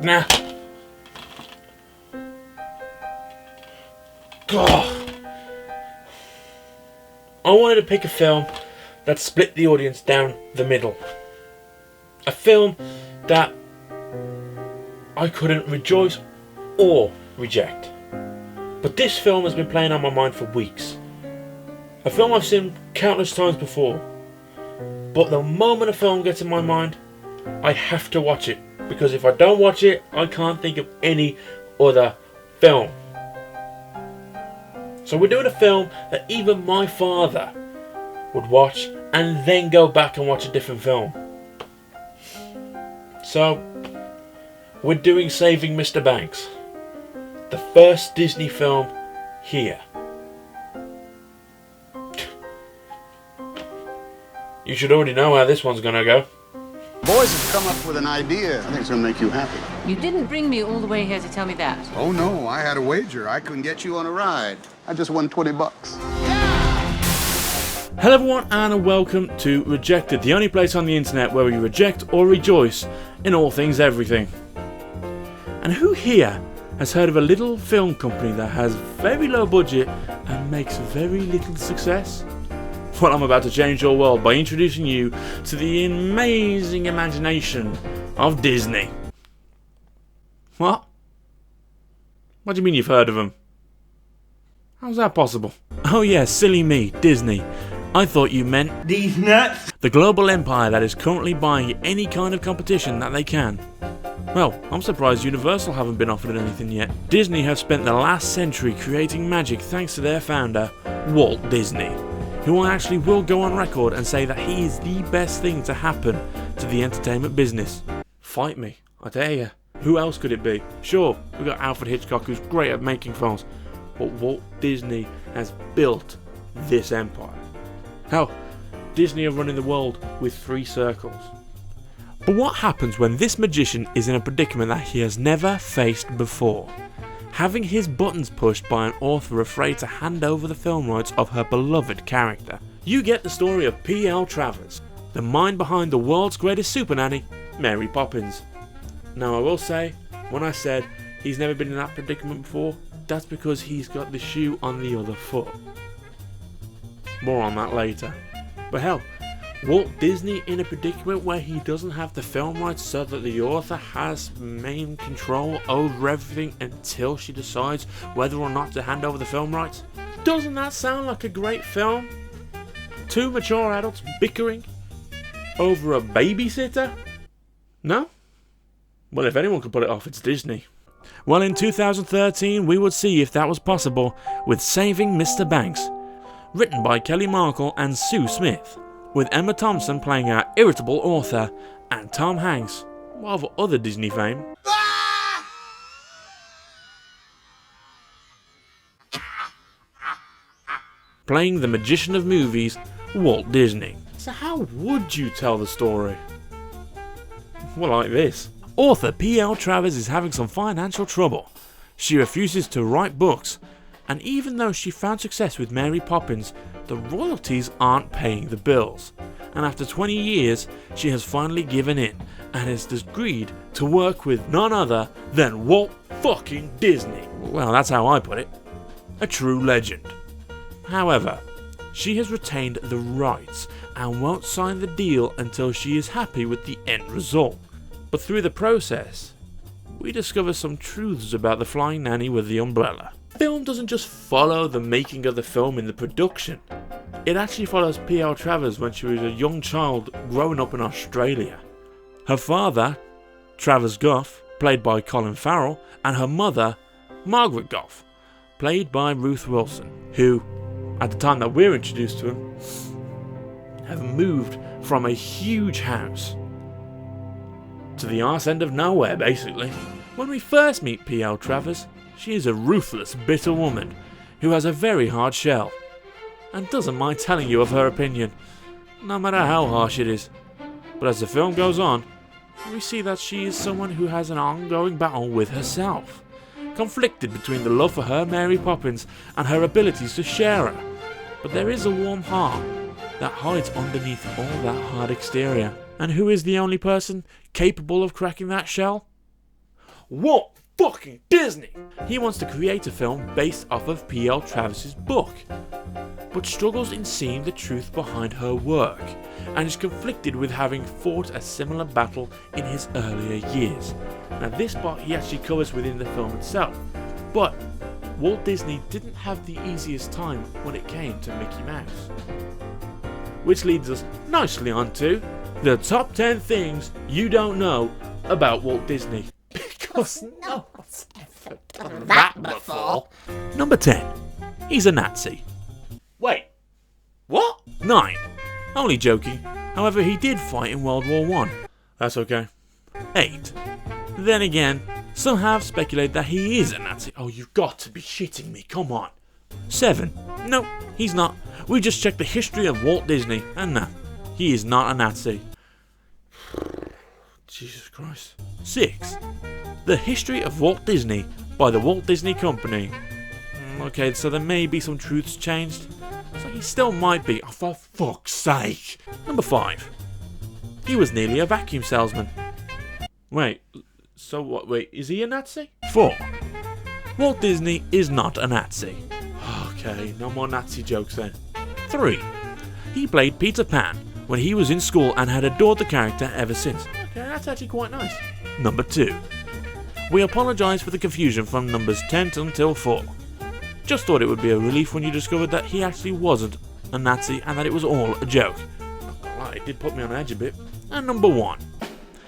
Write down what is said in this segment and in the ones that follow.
Nah. God. I wanted to pick a film that split the audience down the middle. A film that I couldn't rejoice or reject. But this film has been playing on my mind for weeks. A film I've seen countless times before. But the moment a film gets in my mind, I have to watch it. Because if I don't watch it, I can't think of any other film. So we're doing a film that even my father would watch and then go back and watch a different film. So, we're doing Saving Mr. Banks. The first Disney film here. You should already know how this one's gonna go. Boys have come up with an idea. I think it's gonna make you happy. You didn't bring me all the way here to tell me that. Oh no, I had a wager. I couldn't get you on a ride. I just won $20. Hello everyone and welcome to Rejected, the only place on the internet where we reject or rejoice in all things everything. And who here has heard of a little film company that has very low budget and makes very little success? Well, I'm about to change your world by introducing you to the amazing imagination of Disney. What? What do you mean you've heard of them? How's that possible? Oh yeah, silly me, Disney. I thought you meant these nuts. The global empire that is currently buying any kind of competition that they can. Well, I'm surprised Universal haven't been offered anything yet. Disney have spent the last century creating magic thanks to their founder, Walt Disney, who actually will go on record and say that he is the best thing to happen to the entertainment business. Fight me, I dare you. Who else could it be? Sure, we've got Alfred Hitchcock, who's great at making films, but Walt Disney has built this empire. Hell, Disney are running the world with 3 circles. But what happens when this magician is in a predicament that he has never faced before? Having his buttons pushed by an author afraid to hand over the film rights of her beloved character. You get the story of P.L Travers, the mind behind the world's greatest super nanny, Mary Poppins. Now I will say, when I said he's never been in that predicament before, that's because he's got the shoe on the other foot. More on that later. But hell, Walt Disney in a predicament where he doesn't have the film rights so that the author has main control over everything until she decides whether or not to hand over the film rights? Doesn't that sound like a great film? 2 mature adults bickering over a babysitter? No? Well, if anyone could put it off, it's Disney. Well, in 2013 we would see if that was possible with Saving Mr. Banks, written by Kelly Markle and Sue Smith, with Emma Thompson playing our irritable author, and Tom Hanks, of other Disney fame, playing the magician of movies, Walt Disney. So how would you tell the story? Well, like this. Author P.L Travers is having some financial trouble. She refuses to write books, and even though she found success with Mary Poppins, the royalties aren't paying the bills. And after 20 years, she has finally given in and has agreed to work with none other than Walt fucking Disney. Well, that's how I put it. A true legend. However, she has retained the rights and won't sign the deal until she is happy with the end result. But through the process, we discover some truths about the flying nanny with the umbrella. The film doesn't just follow the making of the film in the production. It actually follows P.L Travers when she was a young child growing up in Australia. Her father, Travers Goff, played by Colin Farrell, and her mother, Margaret Goff, played by Ruth Wilson, who, at the time that we're introduced to him, have moved from a huge house to the arse end of nowhere, basically. When we first meet P.L Travers, she is a ruthless, bitter woman who has a very hard shell and doesn't mind telling you of her opinion, no matter how harsh it is. But as the film goes on, we see that she is someone who has an ongoing battle with herself, conflicted between the love for her Mary Poppins and her abilities to share her. But there is a warm heart that hides underneath all that hard exterior. And who is the only person capable of cracking that shell? Walt fucking Disney! He wants to create a film based off of P.L Travers' book, but struggles in seeing the truth behind her work, and is conflicted with having fought a similar battle in his earlier years. Now this part he actually covers within the film itself, but Walt Disney didn't have the easiest time when it came to Mickey Mouse. Which leads us nicely on to the top 10 things you don't know about Walt Disney. Because no one's ever done that before. Number 10. He's a Nazi. Wait, what? 9. Only joking. However, he did fight in World War I. That's okay. 8. Then again, some have speculated that he is a Nazi. Oh, you've got to be shitting me, come on. 7. No, he's not. We just checked the history of Walt Disney, and no, he is not a Nazi. Jesus Christ. 6. The History of Walt Disney by the Walt Disney Company. Okay, so there may be some truths changed. So he still might be. Oh, for fuck's sake. Number 5. He was nearly a vacuum salesman. Wait, so what? Wait, is he a Nazi? 4. Walt Disney is not a Nazi. Okay, no more Nazi jokes then. 3. He played Peter Pan when he was in school and had adored the character ever since. Okay, that's actually quite nice. Number 2. We apologise for the confusion from numbers 10 until 4. Just thought it would be a relief when you discovered that he actually wasn't a Nazi and that it was all a joke. Well, it did put me on edge a bit. And number 1.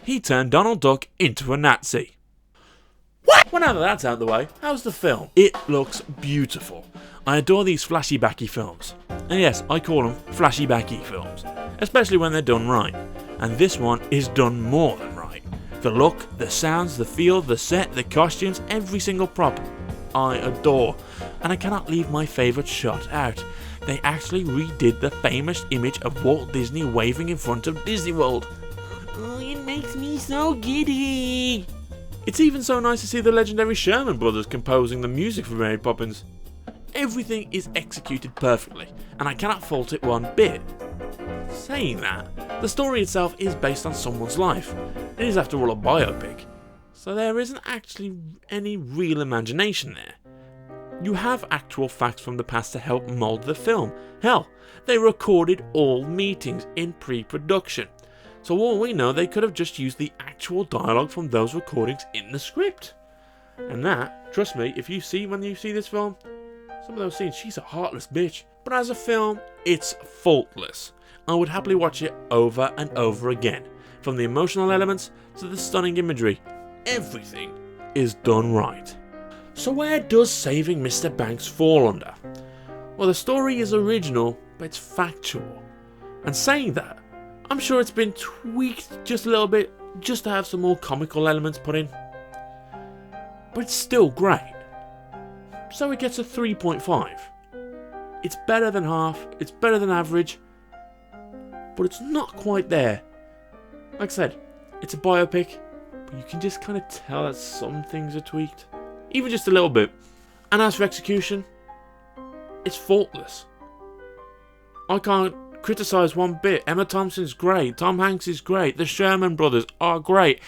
He turned Donald Duck into a Nazi. What? Well, now that that's out of the way, how's the film? It looks beautiful. I adore these flashy-backy films. And yes, I call them flashy-backy films, especially when they're done right. And this one is done more than right. The look, the sounds, the feel, the set, the costumes, every single prop I adore. And I cannot leave my favourite shot out. They actually redid the famous image of Walt Disney waving in front of Disney World. Oh, it makes me so giddy. It's even so nice to see the legendary Sherman Brothers composing the music for Mary Poppins. Everything is executed perfectly, and I cannot fault it one bit. Saying that, the story itself is based on someone's life. It is after all a biopic, so there isn't actually any real imagination there. You have actual facts from the past to help mould the film. Hell, they recorded all meetings in pre-production. So all we know, they could have just used the actual dialogue from those recordings in the script. And that, trust me, when you see this film, some of those scenes, she's a heartless bitch. But as a film, it's faultless. I would happily watch it over and over again. From the emotional elements to the stunning imagery, everything is done right. So where does Saving Mr. Banks fall under? Well, the story is original, but it's factual. And saying that, I'm sure it's been tweaked just a little bit, just to have some more comical elements put in. But it's still great. So it gets a 3.5. It's better than half, it's better than average, but it's not quite there. Like I said, it's a biopic, but you can just kind of tell that some things are tweaked. Even just a little bit. And as for execution, it's faultless. I can't criticise one bit. Emma Thompson's great, Tom Hanks is great, the Sherman Brothers are great.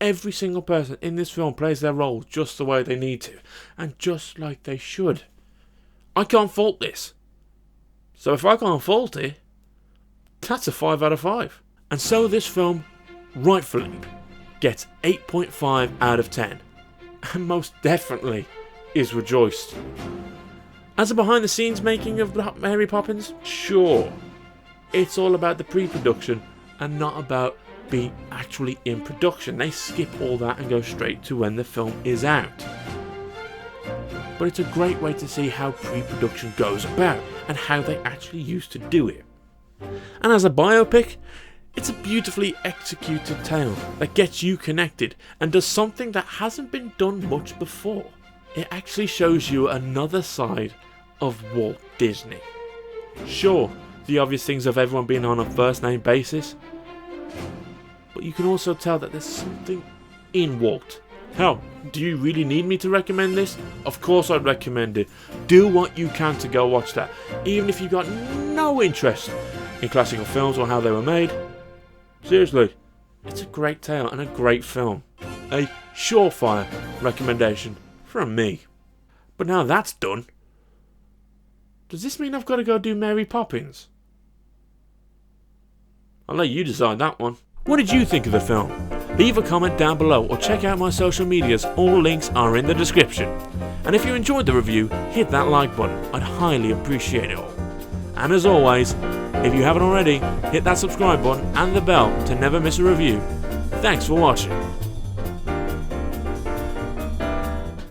Every single person in this film plays their role just the way they need to, and just like they should. I can't fault this. So if I can't fault it, that's a 5 out of 5. And so this film, rightfully, gets 8.5 out of 10. And most definitely is rejoiced. As a behind the scenes making of Mary Poppins, sure, it's all about the pre-production and not about being actually in production. They skip all that and go straight to when the film is out. But it's a great way to see how pre-production goes about and how they actually used to do it. And as a biopic, it's a beautifully executed tale that gets you connected and does something that hasn't been done much before. It actually shows you another side of Walt Disney. Sure, the obvious things of everyone being on a first name basis, but you can also tell that there's something in Walt. Hell, do you really need me to recommend this? Of course I'd recommend it. Do what you can to go watch that, even if you've got no interest in classical films or how they were made. Seriously, it's a great tale and a great film. A surefire recommendation from me. But now that's done, does this mean I've got to go do Mary Poppins? I'll let you decide that one. What did you think of the film? Leave a comment down below or check out my social medias, all links are in the description. And if you enjoyed the review, hit that like button, I'd highly appreciate it all. And as always, if you haven't already, hit that subscribe button and the bell to never miss a review. Thanks for watching.